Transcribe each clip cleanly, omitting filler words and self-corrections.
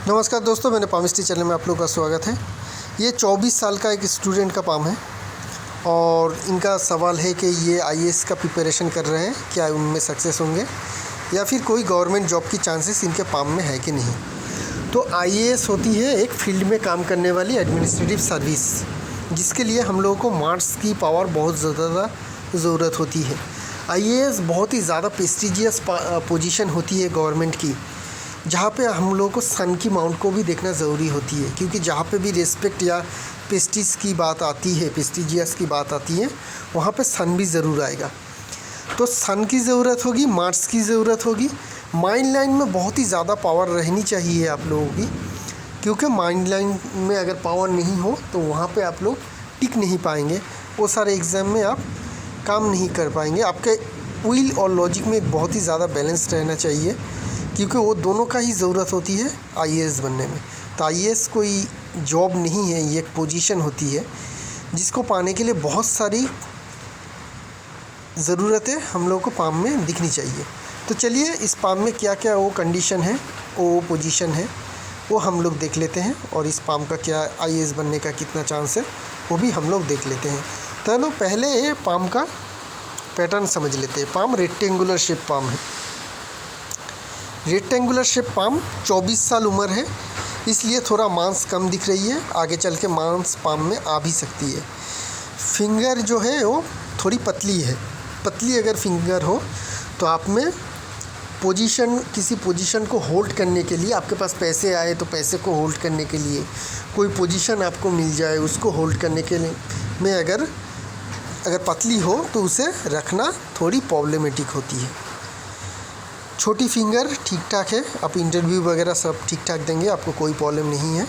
नमस्कार दोस्तों, मैंने पामिस्ट्री चैनल में आप लोगों का स्वागत है। ये 24 साल का एक स्टूडेंट का पाम है और इनका सवाल है कि ये आईएएस का प्रिपरेशन कर रहे हैं, क्या उनमें सक्सेस होंगे या फिर कोई गवर्नमेंट जॉब की चांसेस इनके पाम में है कि नहीं। तो आईएएस होती है एक फील्ड में काम करने वाली एडमिनिस्ट्रेटिव सर्विस, जिसके लिए हम लोगों को मार्क्स की पावर बहुत ज़्यादा ज़रूरत होती है। आईएएस बहुत ही ज़्यादा प्रेस्टिजियस पोजीशन होती है गवर्नमेंट की, जहाँ पे हम लोगों को सन की माउंट को भी देखना ज़रूरी होती है, क्योंकि जहाँ पे भी रिस्पेक्ट या प्रेस्टीज की बात आती है, प्रेस्टिजियस की बात आती है, वहाँ पे सन भी ज़रूर आएगा। तो सन की ज़रूरत होगी, मार्क्स की ज़रूरत होगी। माइंड लाइन में बहुत ही ज़्यादा पावर रहनी चाहिए आप लोगों की, क्योंकि माइंड लाइन में अगर पावर नहीं हो तो वहाँ पे आप लोग टिक नहीं पाएंगे, वो सारे एग्ज़ाम में आप काम नहीं कर पाएंगे। आपके विल और लॉजिक में एक बहुत ही ज़्यादा बैलेंस रहना चाहिए, क्योंकि वो दोनों का ही ज़रूरत होती है आईएएस बनने में। तो आईएएस कोई जॉब नहीं है, ये एक पोजीशन होती है जिसको पाने के लिए बहुत सारी ज़रूरतें हम लोगों को पाम में दिखनी चाहिए। तो चलिए, इस पाम में क्या क्या वो कंडीशन है, वो पोजीशन है, वो हम लोग देख लेते हैं, और इस पाम का क्या आईएएस बनने का कितना चांस है वो भी हम लोग देख लेते हैं। चलो पहले पाम का पैटर्न समझ लेते हैं। पाम रेक्टेंगुलर शेप पाम है। रेक्टेंगुलर शेप पाम 24 साल उम्र है, इसलिए थोड़ा मांस कम दिख रही है। आगे चल के मांस पाम में आ भी सकती है। फिंगर जो है वो थोड़ी पतली है। पतली अगर फिंगर हो तो आप में किसी पोजीशन को होल्ड करने के लिए, आपके पास पैसे आए तो पैसे को होल्ड करने के लिए, कोई पोजीशन आपको मिल जाए उसको होल्ड करने के लिए में अगर पतली हो तो उसे रखना थोड़ी प्रॉब्लमेटिक होती है। छोटी फिंगर ठीक ठाक है, आप इंटरव्यू वगैरह सब ठीक ठाक देंगे, आपको कोई प्रॉब्लम नहीं है।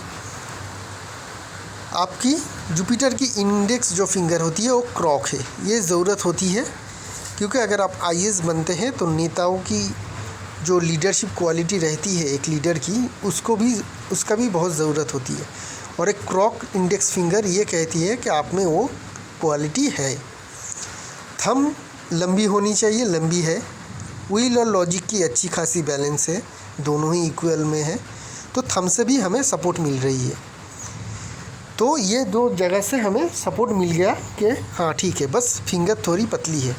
आपकी जुपिटर की इंडेक्स जो फिंगर होती है वो क्रॉक है। ये ज़रूरत होती है, क्योंकि अगर आप आईएएस बनते हैं तो नेताओं की जो लीडरशिप क्वालिटी रहती है एक लीडर की, उसका भी बहुत ज़रूरत होती है। और एक क्रॉक इंडेक्स फिंगर ये कहती है कि आप में वो क्वालिटी है। थंब लंबी होनी चाहिए, लंबी है। विल और लॉजिक की अच्छी खासी बैलेंस है, दोनों ही इक्वल में है, तो थंब से भी हमें सपोर्ट मिल रही है। तो ये दो जगह से हमें सपोर्ट मिल गया कि हाँ ठीक है, बस फिंगर थोड़ी पतली है,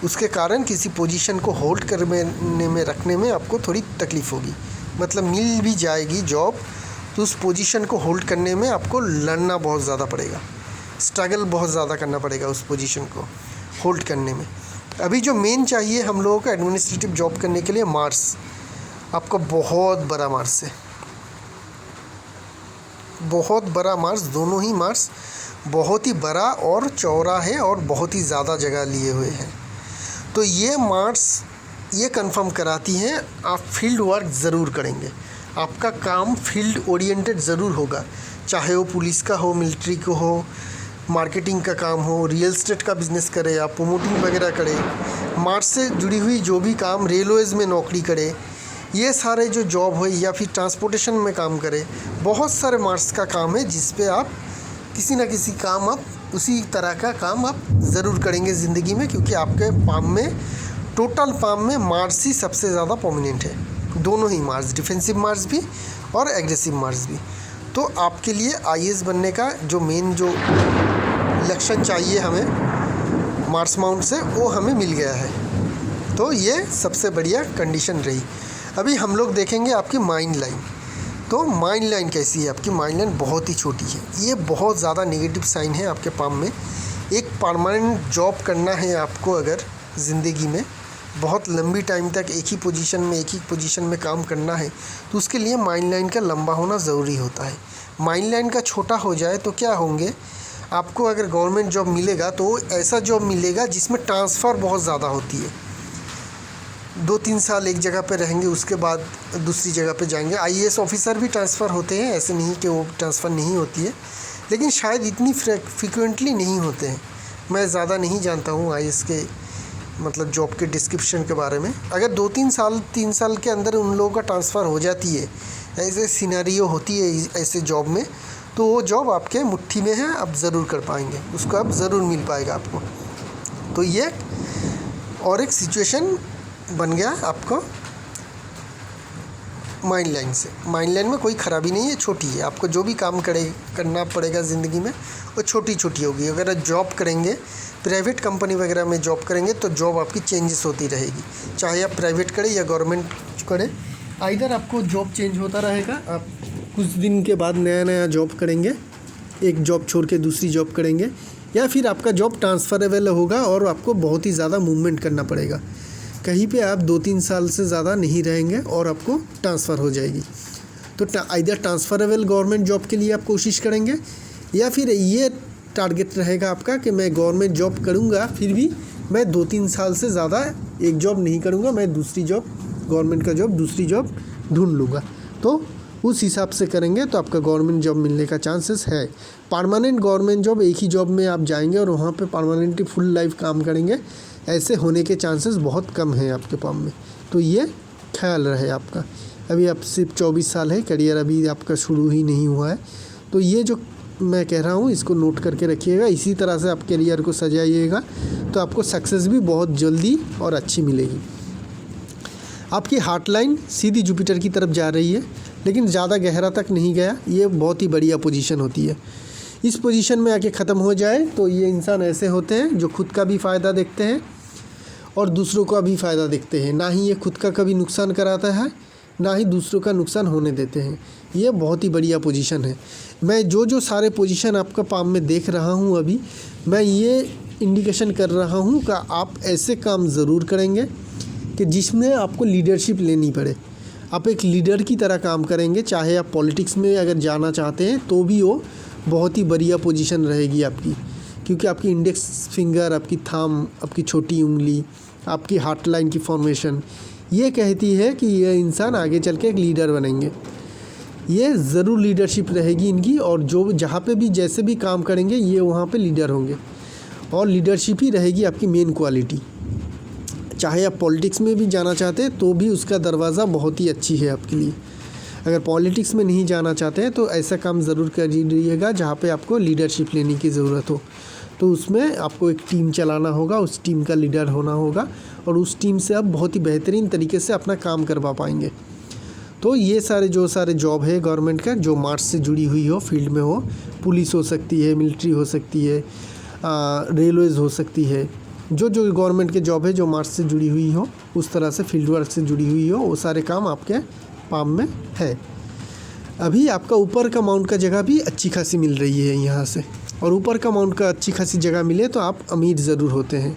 उसके कारण किसी पोजीशन को होल्ड करने में रखने में आपको थोड़ी तकलीफ़ होगी। मतलब मिल भी जाएगी जॉब तो उस पोजीशन को होल्ड करने में आपको लड़ना बहुत ज़्यादा पड़ेगा, स्ट्रगल बहुत ज़्यादा करना पड़ेगा उस पोजीशन को होल्ड करने में। अभी जो मेन चाहिए हम लोगों को एडमिनिस्ट्रेटिव जॉब करने के लिए, मार्क्स। आपका बहुत बड़ा मार्क्स है, बहुत बड़ा मार्क्स, दोनों ही मार्क्स बहुत ही बड़ा और चौड़ा है और बहुत ही ज़्यादा जगह लिए हुए हैं। तो ये मार्क्स ये कंफर्म कराती हैं आप फील्ड वर्क ज़रूर करेंगे, आपका काम फील्ड ओरिएंटेड ज़रूर होगा, चाहे वो पुलिस का हो, मिलिट्री को हो, मार्केटिंग का काम हो, रियल एस्टेट का बिज़नेस करे, आप प्रमोटिंग वगैरह करे, मार्च से जुड़ी हुई जो भी काम, रेलवेज़ में नौकरी करे, ये सारे जो जॉब हो, या फिर ट्रांसपोर्टेशन में काम करे, बहुत सारे मार्क्स का काम है जिस पे आप किसी ना किसी काम, आप उसी तरह का काम आप ज़रूर करेंगे ज़िंदगी में, क्योंकि आपके पाम में, टोटल पाम में मार्क्स ही सबसे ज़्यादा प्रोमिनेंट है। दोनों ही मार्क्स, डिफेंसिव मार्क्स भी और एग्रेसिव मार्क्स भी। तो आपके लिए आईएएस बनने का जो मेन जो लक्षण चाहिए हमें मार्क्स माउंट से, वो हमें मिल गया है। तो ये सबसे बढ़िया कंडीशन रही। अभी हम लोग देखेंगे आपकी माइंड लाइन। तो माइंड लाइन कैसी है? आपकी माइंड लाइन बहुत ही छोटी है। ये बहुत ज़्यादा नेगेटिव साइन है आपके पाम में। एक परमानेंट जॉब करना है आपको, अगर ज़िंदगी में बहुत लंबी टाइम तक एक ही पोजीशन में काम करना है, तो उसके लिए माइंड लाइन का लंबा होना ज़रूरी होता है। माइंड लाइन का छोटा हो जाए तो क्या होंगे, आपको अगर गवर्नमेंट जॉब मिलेगा तो ऐसा जॉब मिलेगा जिसमें ट्रांसफ़र बहुत ज़्यादा होती है। 2-3 साल एक जगह पे रहेंगे, उसके बाद दूसरी जगह पे जाएंगे। आईएएस ऑफिसर भी ट्रांसफ़र होते हैं, ऐसे नहीं कि वो ट्रांसफ़र नहीं होती है, लेकिन शायद इतनी फ्रिक्वेंटली नहीं होते हैं। मैं ज़्यादा नहीं जानता हूँ आईएएस के मतलब जॉब के डिस्क्रिप्शन के बारे में। अगर 3 साल के अंदर उन लोगों का ट्रांसफ़र हो जाती है, ऐसे सिनेरियो होती है ऐसे जॉब में, तो वो जॉब आपके मुट्ठी में है, आप ज़रूर कर पाएंगे, उसको आप ज़रूर मिल पाएगा आपको। तो ये और एक सिचुएशन बन गया आपको माइंड लाइन से। माइंड लाइन में कोई ख़राबी नहीं है, छोटी है। आपको जो भी काम करना पड़ेगा ज़िंदगी में वो छोटी छोटी होगी। अगर जॉब करेंगे, प्राइवेट कंपनी वगैरह में जॉब करेंगे तो जॉब आपकी चेंजेस होती रहेगी, चाहे आप प्राइवेट करें या गवर्नमेंट करें, आइदर आपको जॉब चेंज होता रहेगा। आप कुछ दिन के बाद नया नया जॉब करेंगे, एक जॉब छोड़ के दूसरी जॉब करेंगे, या फिर आपका जॉब ट्रांसफरेबल होगा और आपको बहुत ही ज़्यादा मूवमेंट करना पड़ेगा। कहीं पे आप 2-3 साल से ज़्यादा नहीं रहेंगे और आपको ट्रांसफ़र हो जाएगी। तो आइदर ट्रांसफरेबल गवर्नमेंट जॉब के लिए आप कोशिश करेंगे, या फिर ये टारगेट रहेगा आपका कि मैं गवर्नमेंट जॉब करूँगा, फिर भी मैं 2-3 साल से ज़्यादा एक जॉब नहीं करूँगा, मैं दूसरी जॉब, गवर्नमेंट का जॉब, दूसरी जॉब ढूंढ लूँगा। तो उस हिसाब से करेंगे तो आपका गवर्नमेंट जॉब मिलने का चांसेस है। परमानेंट गवर्नमेंट जॉब, एक ही जॉब में आप जाएंगे और वहाँ पे परमानेंटली फुल लाइफ काम करेंगे, ऐसे होने के चांसेस बहुत कम हैं आपके पाम में। तो ये ख्याल रहे आपका। अभी आप सिर्फ 24 साल है, करियर अभी आपका शुरू ही नहीं हुआ है। तो ये जो मैं कह रहा हूँ इसको नोट करके रखिएगा, इसी तरह से आप करियर को सजाइएगा तो आपको सक्सेस भी बहुत जल्दी और अच्छी मिलेगी। आपकी हार्ट लाइन सीधी जुपिटर की तरफ जा रही है, लेकिन ज़्यादा गहरा तक नहीं गया। ये बहुत ही बढ़िया पोजीशन होती है। इस पोजीशन में आके ख़त्म हो जाए तो ये इंसान ऐसे होते हैं जो खुद का भी फ़ायदा देखते हैं और दूसरों का भी फ़ायदा देखते हैं। ना ही ये खुद का कभी नुकसान कराता है, ना ही दूसरों का नुकसान होने देते हैं। ये बहुत ही बढ़िया पोजीशन है। मैं जो सारे पोजीशन आपका पाम में देख रहा हूँ अभी, मैं ये इंडिकेशन कर रहा हूँ कि आप ऐसे काम ज़रूर करेंगे कि जिसमें आपको लीडरशिप लेनी पड़े। आप एक लीडर की तरह काम करेंगे। चाहे आप पॉलिटिक्स में अगर जाना चाहते हैं तो भी वो बहुत ही बढ़िया पोजीशन रहेगी आपकी, क्योंकि आपकी इंडेक्स फिंगर, आपकी थंब, आपकी छोटी उंगली, आपकी हार्ट लाइन की फॉर्मेशन ये कहती है कि ये इंसान आगे चल के एक लीडर बनेंगे। ये ज़रूर लीडरशिप रहेगी इनकी, और जो जहाँ पे भी जैसे भी काम करेंगे ये वहाँ पे लीडर होंगे, और लीडरशिप ही रहेगी आपकी मेन क्वालिटी। चाहे आप पॉलिटिक्स में भी जाना चाहते हैं तो भी उसका दरवाज़ा बहुत ही अच्छी है आपके लिए। अगर पॉलिटिक्स में नहीं जाना चाहते हैं तो ऐसा काम ज़रूर करिएगा जहाँ पे आपको लीडरशिप लेने की ज़रूरत हो। तो उसमें आपको एक टीम चलाना होगा, उस टीम का लीडर होना होगा, और उस टीम से आप बहुत ही बेहतरीन तरीके से अपना काम करवा पाएंगे। तो ये सारे जॉब है गवर्नमेंट का, जो मार्च से जुड़ी हुई हो, फील्ड में हो, पुलिस हो सकती है, मिलिट्री हो सकती है, रेलवेज़ हो सकती है, जो गवर्नमेंट के जॉब है जो मार्च से जुड़ी हुई हो, उस तरह से फील्ड वर्क से जुड़ी हुई हो, वो सारे काम आपके पाम में है। अभी आपका ऊपर का माउंट का जगह भी अच्छी खासी मिल रही है यहाँ से, और ऊपर का माउंट का अच्छी खासी जगह मिले तो आप अमीर ज़रूर होते हैं,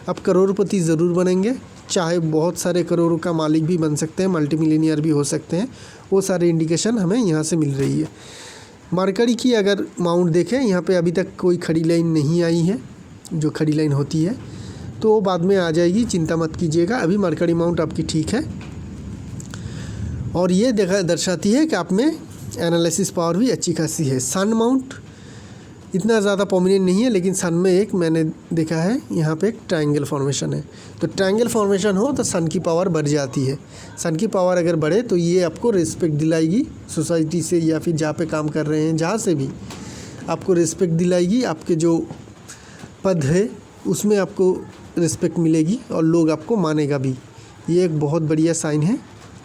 आप करोड़पति ज़रूर बनेंगे। चाहे बहुत सारे करोड़ों का मालिक भी बन सकते हैं, मल्टी मिलियनियर भी हो सकते हैं। वो सारे इंडिकेशन हमें यहाँ से मिल रही है। मरकरी की अगर माउंट देखें, यहाँ पे अभी तक कोई खड़ी लाइन नहीं आई है। जो खड़ी लाइन होती है तो वो बाद में आ जाएगी, चिंता मत कीजिएगा। अभी मरकरी माउंट आपकी ठीक है, और ये दर्शाती है कि आप में एनालिसिस पावर भी अच्छी खासी है। सन माउंट इतना ज़्यादा प्रोमिनेंट नहीं है, लेकिन सन में एक मैंने देखा है यहाँ पे एक ट्रायंगल फॉर्मेशन है। तो ट्रायंगल फॉर्मेशन हो तो सन की पावर बढ़ जाती है। सन की पावर अगर बढ़े तो ये आपको रिस्पेक्ट दिलाएगी सोसाइटी से, या फिर जहाँ पे काम कर रहे हैं जहाँ से भी आपको रिस्पेक्ट दिलाएगी। आपके जो पद है उसमें आपको रिस्पेक्ट मिलेगी और लोग आपको मानेगा भी। ये एक बहुत बढ़िया साइन है,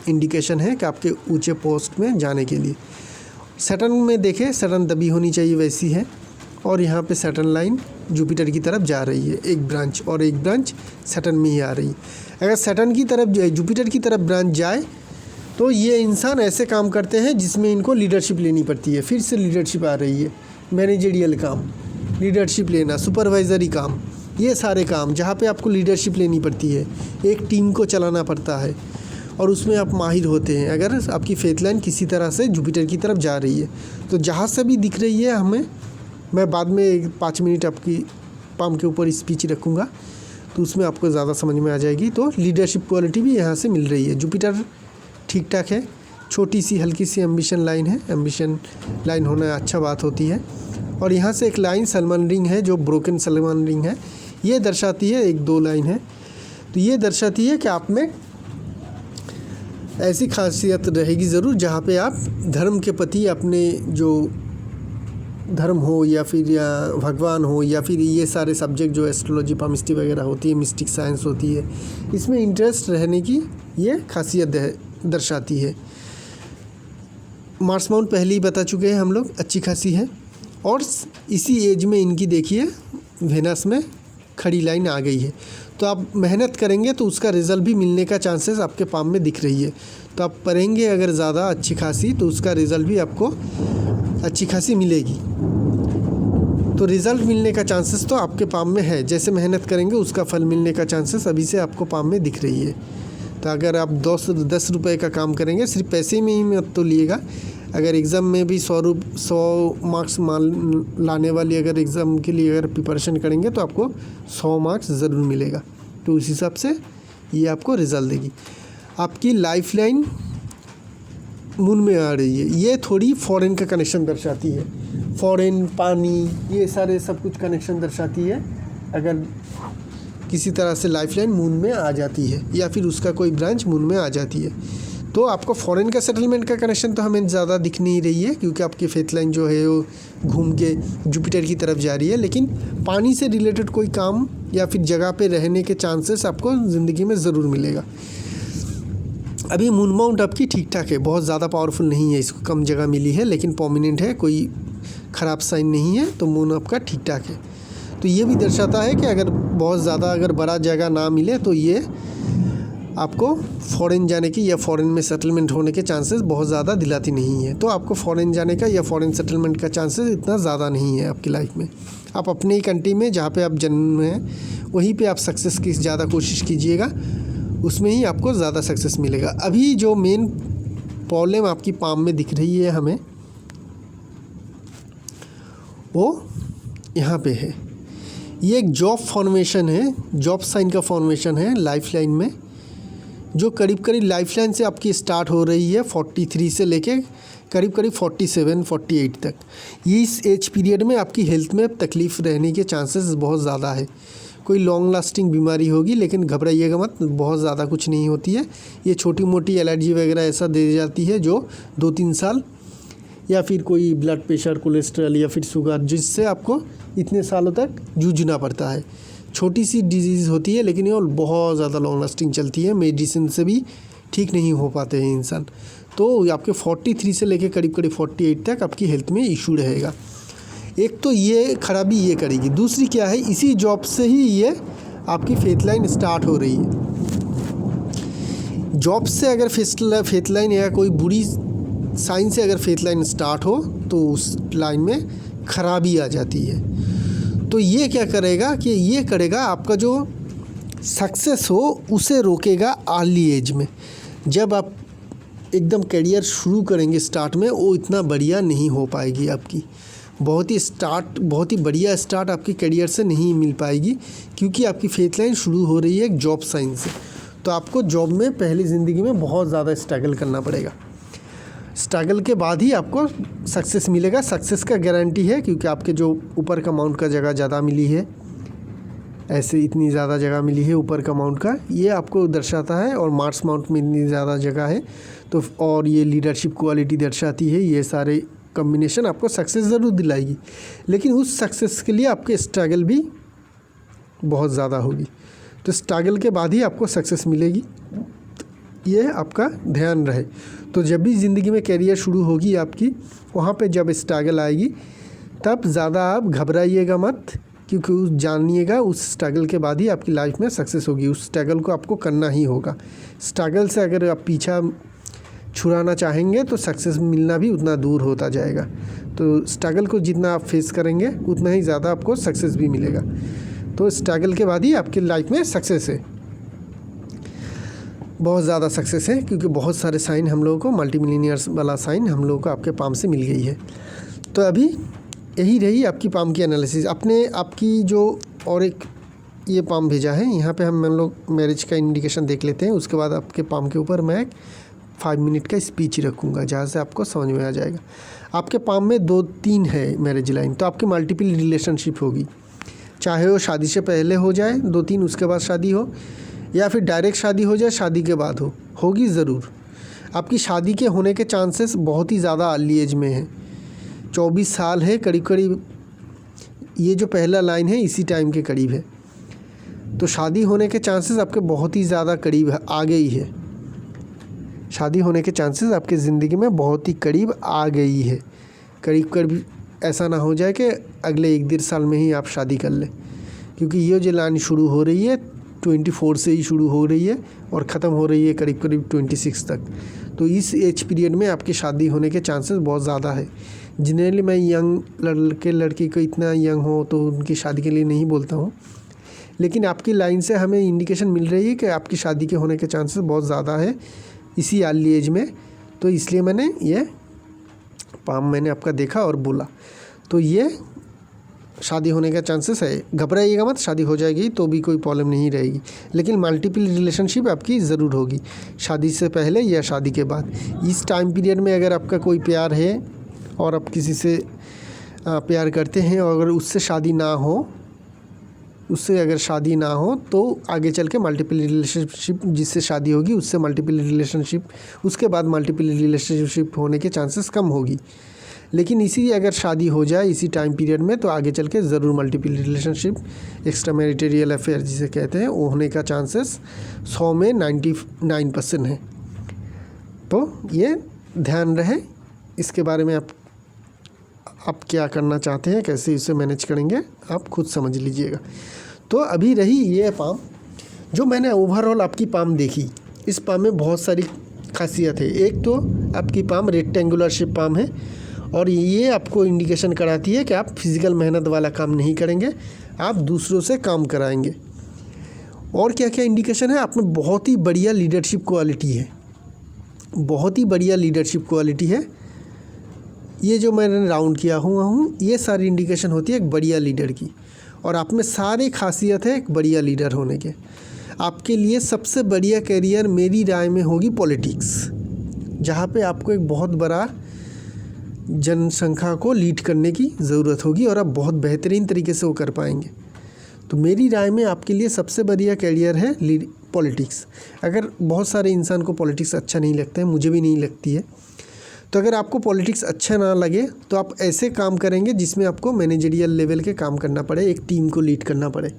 इंडिकेशन है कि आपके ऊंचे पोस्ट में जाने के लिए। सैटर्न में देखें, सैटर्न दबी होनी चाहिए वैसी है, और यहाँ पे सैटर्न लाइन जुपिटर की तरफ जा रही है, एक ब्रांच, और एक ब्रांच सैटर्न में ही आ रही है। अगर सैटर्न की तरफ जुपिटर की तरफ ब्रांच जाए तो ये इंसान ऐसे काम करते हैं जिसमें इनको लीडरशिप लेनी पड़ती है। फिर से लीडरशिप आ रही है, मैनेजरियल काम, लीडरशिप लेना, सुपरवाइजरी काम, ये सारे काम जहाँ पे आपको लीडरशिप लेनी पड़ती है, एक टीम को चलाना पड़ता है, और उसमें आप माहिर होते हैं। अगर आपकी फेथ लाइन किसी तरह से जुपिटर की तरफ जा रही है तो जहाँ से भी दिख रही है हमें, मैं बाद में 5 मिनट आपकी पाम के ऊपर स्पीच रखूँगा तो उसमें आपको ज़्यादा समझ में आ जाएगी। तो लीडरशिप क्वालिटी भी यहाँ से मिल रही है। जुपिटर ठीक ठाक है, छोटी सी हल्की सी एम्बिशन लाइन है, एम्बिशन लाइन होना अच्छा बात होती है। और यहाँ से एक लाइन सलमान रिंग है, जो ब्रोकन सलमान रिंग है, ये दर्शाती है, 1-2 लाइन है, तो ये दर्शाती है कि आप में ऐसी खासियत रहेगी ज़रूर जहाँ पे आप धर्म के प्रति, अपने जो धर्म हो या फिर या भगवान हो या फिर ये सारे सब्जेक्ट जो एस्ट्रोलॉजी पामिस्ट्री वगैरह होती है, मिस्टिक साइंस होती है, इसमें इंटरेस्ट रहने की ये खासियत दर्शाती है। मार्स माउंट पहले ही बता चुके हैं हम लोग, अच्छी खासी है। और इसी एज में इनकी देखिए वेनस में खड़ी लाइन आ गई है। तो आप मेहनत करेंगे तो उसका रिज़ल्ट भी मिलने का चांसेस आपके पाम में दिख रही है। तो आप पढ़ेंगे अगर ज़्यादा अच्छी खासी तो उसका रिज़ल्ट भी आपको अच्छी खासी मिलेगी। तो रिज़ल्ट मिलने का चांसेस तो आपके पाम में है, जैसे मेहनत करेंगे उसका फल मिलने का चांसेस अभी से आपको पाम में दिख रही है। तो अगर आप 10 रुपये का काम करेंगे, सिर्फ पैसे में ही मत तो लिएगा, अगर एग्ज़ाम में भी 100 मार्क्स लाने वाली अगर एग्ज़ाम के लिए अगर प्रिपरेशन करेंगे तो आपको 100 मार्क्स ज़रूर मिलेगा। तो उस हिसाब से ये आपको रिज़ल्ट देगी। आपकी लाइफ लाइन मून में आ रही है, ये थोड़ी फॉरेन का कनेक्शन दर्शाती है। फॉरेन, पानी, ये सारे सब कुछ कनेक्शन दर्शाती है। अगर किसी तरह से लाइफ लाइन मून में आ जाती है या फिर उसका कोई ब्रांच मून में आ जाती है, तो आपको फॉरेन का सेटलमेंट का कनेक्शन तो हमें ज़्यादा दिख नहीं रही है, क्योंकि आपकी फेथ लाइन जो है वो घूम के जुपिटर की तरफ जा रही है। लेकिन पानी से रिलेटेड कोई काम या फिर जगह पे रहने के चांसेस आपको ज़िंदगी में ज़रूर मिलेगा। अभी मून माउंट आपकी ठीक ठाक है, बहुत ज़्यादा पावरफुल नहीं है, इसको कम जगह मिली है लेकिन प्रोमिनेंट है, कोई ख़राब साइन नहीं है। तो मून आपका ठीक ठाक है। तो ये भी दर्शाता है कि अगर बहुत ज़्यादा अगर बड़ा जगह ना मिले तो ये आपको फॉरेन जाने की या फॉरेन में सेटलमेंट होने के चांसेस बहुत ज़्यादा दिलाती नहीं है। तो आपको फॉरेन जाने का या फॉरेन सेटलमेंट का चांसेस इतना ज़्यादा नहीं है आपकी लाइफ में। आप अपने ही कंट्री में जहाँ पे आप जन्म हैं वहीं पे आप सक्सेस की ज़्यादा कोशिश कीजिएगा, उसमें ही आपको ज़्यादा सक्सेस मिलेगा। अभी जो मेन प्रॉब्लम आपकी पाम में दिख रही है हमें, वो यहाँ पे है। ये एक जॉब फॉर्मेशन है, जॉब साइन का फॉर्मेशन है लाइफ लाइन में, जो करीब करीब लाइफ लाइन से आपकी स्टार्ट हो रही है 43 से लेके करीब करीब 47-48 तक। इस एज पीरियड में आपकी हेल्थ में तकलीफ़ रहने के चांसेस बहुत ज़्यादा है। कोई लॉन्ग लास्टिंग बीमारी होगी, लेकिन घबराइएगा मत, बहुत ज़्यादा कुछ नहीं होती है। ये छोटी मोटी एलर्जी वगैरह ऐसा दे जाती है जो 2-3 साल, या फिर कोई ब्लड प्रेशर, कोलेस्ट्रॉल या फिर शुगर, जिससे आपको इतने सालों तक जूझना पड़ता है। छोटी सी डिजीज़ होती है लेकिन ये बहुत ज़्यादा लॉन्ग लास्टिंग चलती है, मेडिसिन से भी ठीक नहीं हो पाते हैं इंसान। तो आपके 43 से लेके करीब करीब 48 तक आपकी हेल्थ में इशू रहेगा। एक तो ये खराबी ये करेगी, दूसरी क्या है, इसी जॉब से ही ये आपकी फेथ लाइन स्टार्ट हो रही है। जॉब से अगर फेथ लाइन या कोई बुरी साइन से अगर फेथ लाइन स्टार्ट हो तो उस लाइन में खराबी आ जाती है। तो ये क्या करेगा कि ये करेगा आपका जो सक्सेस हो उसे रोकेगा अर्ली एज में। जब आप एकदम करियर शुरू करेंगे स्टार्ट में, वो इतना बढ़िया नहीं हो पाएगी आपकी, बहुत ही बढ़िया स्टार्ट आपकी करियर से नहीं मिल पाएगी, क्योंकि आपकी फेथ लाइन शुरू हो रही है एक जॉब साइन से। तो आपको जॉब में पहली ज़िंदगी में बहुत ज़्यादा स्ट्रगल करना पड़ेगा। स्ट्रगल के बाद ही आपको सक्सेस मिलेगा। सक्सेस का गारंटी है, क्योंकि आपके जो ऊपर का माउंट का जगह ज़्यादा मिली है, ऐसे इतनी ज़्यादा जगह मिली है ऊपर का माउंट का, ये आपको दर्शाता है। और मार्स माउंट में इतनी ज़्यादा जगह है तो, और ये लीडरशिप क्वालिटी दर्शाती है। ये सारे कम्बिनेशन आपको सक्सेस ज़रूर दिलाएगी, लेकिन उस सक्सेस के लिए आपके स्ट्रगल भी बहुत ज़्यादा होगी। तो स्ट्रगल के बाद ही आपको सक्सेस मिलेगी, ये आपका ध्यान रहे। तो जब भी ज़िंदगी में कैरियर शुरू होगी आपकी, वहाँ पे जब स्ट्रगल आएगी तब ज़्यादा आप घबराइएगा मत, क्योंकि जानिएगा उस स्ट्रगल के बाद ही आपकी लाइफ में सक्सेस होगी। उस स्ट्रगल को आपको करना ही होगा। स्ट्रगल से अगर आप पीछा छुड़ाना चाहेंगे तो सक्सेस मिलना भी उतना दूर होता जाएगा। तो स्ट्रगल को जितना आप फेस करेंगे उतना ही ज़्यादा आपको सक्सेस भी मिलेगा। तो स्ट्रगल के बाद ही आपकी लाइफ में सक्सेस है, बहुत ज़्यादा सक्सेस है, क्योंकि बहुत सारे साइन हम लोगों को, मल्टी मिलीनियर्स वाला साइन हम लोगों को आपके पाम से मिल गई है। तो अभी यही रही आपकी पाम की एनालिसिस। अपने आपकी जो और एक ये पाम भेजा है, यहाँ पे हम लोग मैरिज का इंडिकेशन देख लेते हैं। उसके बाद आपके पाम के ऊपर मैं 5 मिनट का स्पीच रखूँगा, जहाँ से आपको समझ में आ जाएगा। आपके पाम में 2-3 है मैरिज लाइन, तो आपकी मल्टीपल रिलेशनशिप होगी, चाहे वो शादी से पहले हो जाए 2-3, उसके बाद शादी हो, या फिर डायरेक्ट शादी हो जाए शादी के बाद होगी ज़रूर। आपकी शादी के होने के चांसेस बहुत ही ज़्यादा अर्ली एज में है। 24 साल है करीब करीब, ये जो पहला लाइन है इसी टाइम के करीब है। तो शादी होने के चांसेस आपके बहुत ही ज़्यादा करीब है, आगे ही है। शादी होने के चांसेस आपकी ज़िंदगी में बहुत ही करीब आ गई है। करीब करीब ऐसा ना हो जाए कि अगले 1-1.5 साल में ही आप शादी कर लें, क्योंकि ये जो लाइन शुरू हो रही है 24 से ही शुरू हो रही है और ख़त्म हो रही है करीब करीब 26 तक। तो इस एज पीरियड में आपकी शादी होने के चांसेस बहुत ज़्यादा है। जनरली मैं यंग लड़के लड़की को इतना यंग हो तो उनकी शादी के लिए नहीं बोलता हूँ, लेकिन आपकी लाइन से हमें इंडिकेशन मिल रही है कि आपकी शादी के होने के चांसेस बहुत ज़्यादा है इसी अर्ली एज में। तो इसलिए मैंने ये पाम मैंने आपका देखा और बोला, तो ये शादी होने का चांसेस है। घबराइएगा मत, शादी हो जाएगी तो भी कोई प्रॉब्लम नहीं रहेगी, लेकिन मल्टीपल रिलेशनशिप आपकी ज़रूर होगी, शादी से पहले या शादी के बाद। इस टाइम पीरियड में अगर आपका कोई प्यार है और आप किसी से प्यार करते हैं और अगर उससे अगर शादी ना हो तो आगे चल के मल्टीपल रिलेशनशिप जिससे शादी होगी उससे मल्टीपल रिलेशनशिप, उसके बाद मल्टीपल रिलेशनशिप होने के चांसेस कम होगी। लेकिन इसी अगर शादी हो जाए इसी टाइम पीरियड में तो आगे चल के ज़रूर multiple relationship, extra marital affair जिसे कहते हैं, वो होने का चांसेस 100 में 99% है। तो ये ध्यान रहे, इसके बारे में आप क्या करना चाहते हैं, कैसे इसे मैनेज करेंगे, आप खुद समझ लीजिएगा। तो अभी रही ये पाम, जो मैंने ओवरऑल आपकी पाम देखी, इस पाम में बहुत सारी खासियत है। एक तो आपकी पाम रेक्टेंगुलर शेप पाम है और ये आपको इंडिकेशन कराती है कि आप फिज़िकल मेहनत वाला काम नहीं करेंगे, आप दूसरों से काम कराएंगे। और क्या क्या इंडिकेशन है, आप में बहुत ही बढ़िया लीडरशिप क्वालिटी है, बहुत ही बढ़िया लीडरशिप क्वालिटी है। ये जो मैंने राउंड किया हुआ हूँ, ये सारी इंडिकेशन होती है एक बढ़िया लीडर की, और आप में सारी खासियत है एक बढ़िया लीडर होने के। आपके लिए सबसे बढ़िया करियर मेरी राय में होगी पॉलिटिक्स, जहाँ पे आपको एक बहुत बड़ा जनसंख्या को लीड करने की ज़रूरत होगी और आप बहुत बेहतरीन तरीके से वो कर पाएंगे। तो मेरी राय में आपके लिए सबसे बढ़िया करियर है पॉलिटिक्स। अगर बहुत सारे इंसान को पॉलिटिक्स अच्छा नहीं लगता है, मुझे भी नहीं लगती है, तो अगर आपको पॉलिटिक्स अच्छा ना लगे तो आप ऐसे काम करेंगे जिसमें आपको मैनेजरियल लेवल के काम करना पड़े, एक टीम को लीड करना पड़े।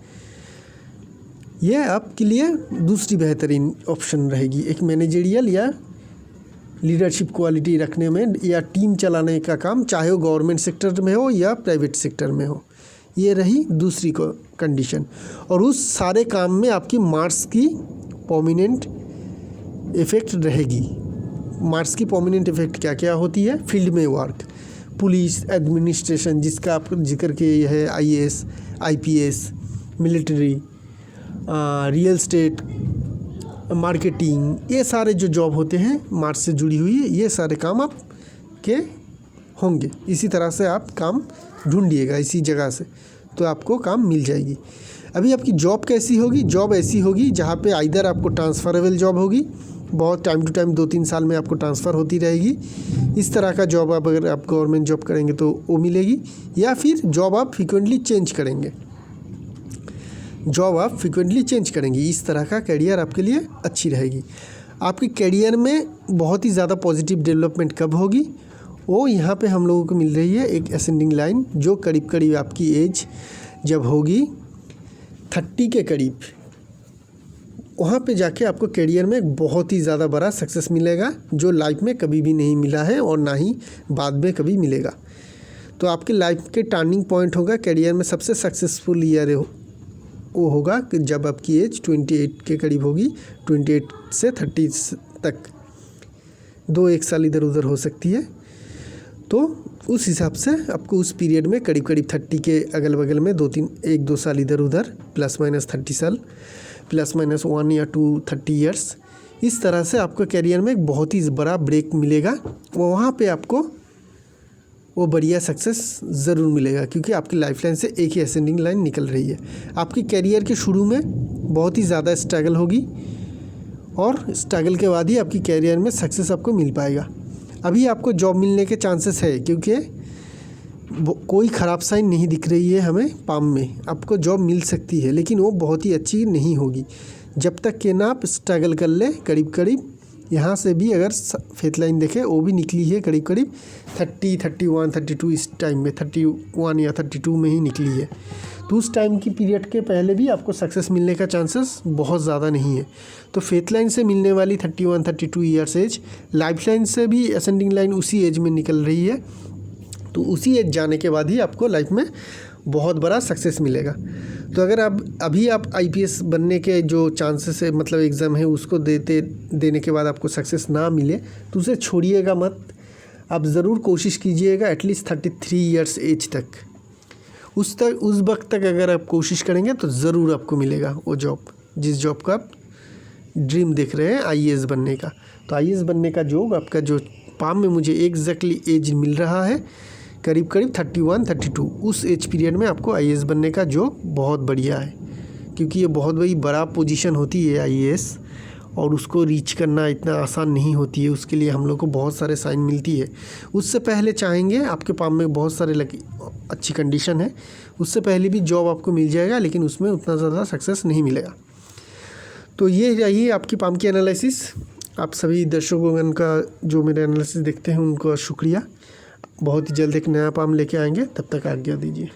यह आपके लिए दूसरी बेहतरीन ऑप्शन रहेगी, एक मैनेजरियल या लीडरशिप क्वालिटी रखने में या टीम चलाने का काम, चाहे वो गवर्नमेंट सेक्टर में हो या प्राइवेट सेक्टर में हो। ये रही दूसरी कंडीशन। और उस सारे काम में आपकी मार्क्स की प्रोमिनेंट इफ़ेक्ट रहेगी। मार्क्स की प्रोमिनेंट इफ़ेक्ट क्या क्या होती है, फील्ड में वर्क, पुलिस, एडमिनिस्ट्रेशन जिसका आप जिक्र किए है, IAS, IPS, military, real estate, marketing, ये सारे जो जॉब होते हैं मार्क्स से जुड़ी हुई, ये सारे काम आप के होंगे। इसी तरह से आप काम ढूंढिएगा इसी जगह से, तो आपको काम मिल जाएगी। अभी आपकी जॉब कैसी होगी, जॉब ऐसी होगी जहाँ पे आइदर आपको ट्रांसफरेबल जॉब होगी, बहुत टाइम टू टाइम 2-3 साल में आपको ट्रांसफ़र होती रहेगी, इस तरह का जॉब आप अगर आप गवर्नमेंट जॉब करेंगे तो वो मिलेगी, या फिर जॉब आप फ्रिक्वेंटली चेंज करेंगे, इस तरह का करियर आपके लिए अच्छी रहेगी। आपके करियर में बहुत ही ज़्यादा पॉजिटिव डेवलपमेंट कब होगी, वो यहाँ पे हम लोगों को मिल रही है एक असेंडिंग लाइन, जो करीब करीब आपकी एज जब होगी 30 के करीब, वहाँ पे जाके आपको करियर में एक बहुत ही ज़्यादा बड़ा सक्सेस मिलेगा, जो लाइफ में कभी भी नहीं मिला है और ना ही बाद में कभी मिलेगा। तो आपके लाइफ के टर्निंग पॉइंट होगा, करियर में सबसे सक्सेसफुल ईयर वो होगा कि जब आपकी एज 28 के करीब होगी, 28 से 30 तक 2-1 साल इधर उधर हो सकती है। तो उस हिसाब से आपको उस पीरियड में करीब करीब 30 के अगल बगल में 1-2 साल इधर उधर, प्लस माइनस 30 साल, प्लस माइनस 1 या 2 30 ईयर्स, इस तरह से आपको करियर में एक बहुत ही बड़ा ब्रेक मिलेगा। वहाँ पे आपको वो बढ़िया सक्सेस ज़रूर मिलेगा, क्योंकि आपकी लाइफ लाइन से एक ही असेंडिंग लाइन निकल रही है। आपकी करियर के शुरू में बहुत ही ज़्यादा स्ट्रगल होगी और स्ट्रगल के बाद ही आपकी करियर में सक्सेस आपको मिल पाएगा। अभी आपको जॉब मिलने के चांसेस है, क्योंकि कोई ख़राब साइन नहीं दिख रही है हमें पाम में, आपको जॉब मिल सकती है, लेकिन वो बहुत ही अच्छी नहीं होगी जब तक कि ना आप स्ट्रगल कर ले करीब करीब यहाँ से भी अगर फेथ लाइन देखें वो भी निकली है करीब करीब 30, 31, 32 इस टाइम में, 31 या 32 में ही निकली है। तो उस टाइम की पीरियड के पहले भी आपको सक्सेस मिलने का चांसेस बहुत ज़्यादा नहीं है। तो फेथ लाइन से मिलने वाली 31, 32 ईयर्स एज, लाइफ लाइन से भी असेंडिंग लाइन उसी एज में निकल रही है। तो उसी एज जाने के बाद ही आपको लाइफ में बहुत बड़ा सक्सेस मिलेगा। तो अगर आप आईपीएस बनने के जो चांसेस है, मतलब एग्ज़ाम है, उसको देने के बाद आपको सक्सेस ना मिले तो उसे छोड़िएगा मत। आप ज़रूर कोशिश कीजिएगा एटलीस्ट 33 ईयर्स एज तक। उस वक्त तक अगर आप कोशिश करेंगे तो ज़रूर आपको मिलेगा वो जॉब, जिस जॉब का आप ड्रीम देख रहे हैं आईएएस बनने का। तो आईएएस बनने का जॉब आपका जो पाम में मुझे एग्जैक्टली एज मिल रहा है करीब करीब 31, 32, उस एज पीरियड में आपको आईएएस बनने का जॉब बहुत बढ़िया है, क्योंकि ये बहुत बड़ा पोजीशन होती है आईएएस, और उसको रीच करना इतना आसान नहीं होती है। उसके लिए हम लोग को बहुत सारे साइन मिलती है। उससे पहले चाहेंगे, आपके पाम में बहुत सारे अच्छी कंडीशन है, उससे पहले भी जॉब आपको मिल जाएगा, लेकिन उसमें उतना ज़्यादा सक्सेस नहीं मिलेगा। तो ये रही आपकी पाम की एनालिसिस। आप सभी दर्शकों का जो मेरे एनालिसिस देखते हैं उनका शुक्रिया। बहुत ही जल्द एक नया पाम लेके आएंगे, तब तक आज्ञा दीजिए।